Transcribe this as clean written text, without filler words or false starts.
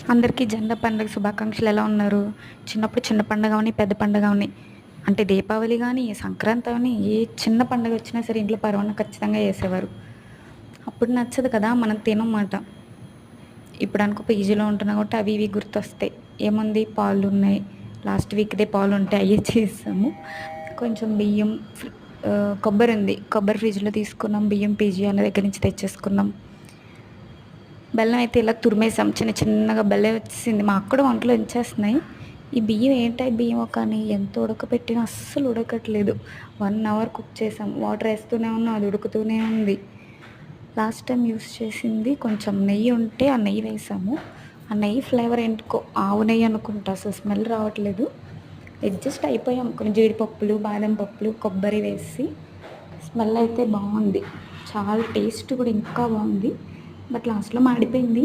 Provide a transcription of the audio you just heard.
అందరికీ జెండా పండుగ శుభాకాంక్షలు. ఎలా ఉన్నారు? చిన్నప్పుడు చిన్న పండగ అవని, పెద్ద పండగ అవని అంటే దీపావళి గాని, సంక్రాంతి అవని ఏ చిన్న పండగొచ్చినా సరే ఇంట్లో పరమాన్నం ఖచ్చితంగా చేసేవారు. అప్పుడు నచ్చదు కదా! మనం తినం మాట. ఇప్పుడనుకో పీజీలో ఉంటున్నా కాబట్టి అవి ఇవి గుర్తొస్తాయి. ఏముంది పాలున్నాయి. లాస్ట్ వీక్‌దే పాలుంటే అయ్యే చేసాము. కొంచెం బియ్యం కొబ్బరుంది. కొబ్బరి ఫ్రిడ్జ్‌లో తీసుకున్నాం. బియ్యం పీజీ అన్న దగ్గర నుంచి తెచ్చేసుకున్నాం. బెల్లం అయితే ఇలా తురిమేసాం. చిన్న చిన్నగా బెల్లం వచ్చేసింది. మా అక్క కూడా వంటలో ఎంచేస్తున్నాయి. ఈ బియ్యం ఏ టైప్ బియ్యమో కానీ ఎంత ఉడకపెట్టినా అస్సలు ఉడకట్లేదు. 1 అవర్ కుక్ చేసాం. వాటర్ ఏస్తూనే ఉన్నాం. అది ఉడుకుతూనే ఉంది. లాస్ట్ టైం యూజ్ చేసింది కొంచెం నెయ్యి ఉంటే ఆ నెయ్యి వేసాము. ఆ నెయ్యి ఫ్లేవర్ ఎందుకో ఆవు నెయ్యి అనుకుంటా. అసలు స్మెల్ రావట్లేదు. అడ్జస్ట్ అయిపోయాం. కొన్ని జీడిపప్పులు, బాదం పప్పులు, కొబ్బరి వేసి స్మెల్ అయితే బావుంది. చాలా టేస్ట్ కూడా ఇంకా బావుంది. బట్ లాస్ట్‌లో మాడిపోయింది.